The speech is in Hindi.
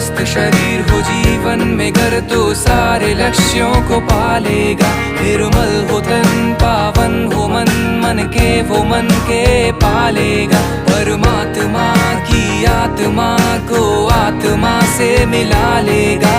स्वस्थ शरीर हो जीवन में घर तो सारे लक्ष्यों को पालेगा। निर्मल हो तन पावन हो मन, मन के वो मन के पालेगा। परमात्मा की आत्मा को आत्मा से मिला लेगा।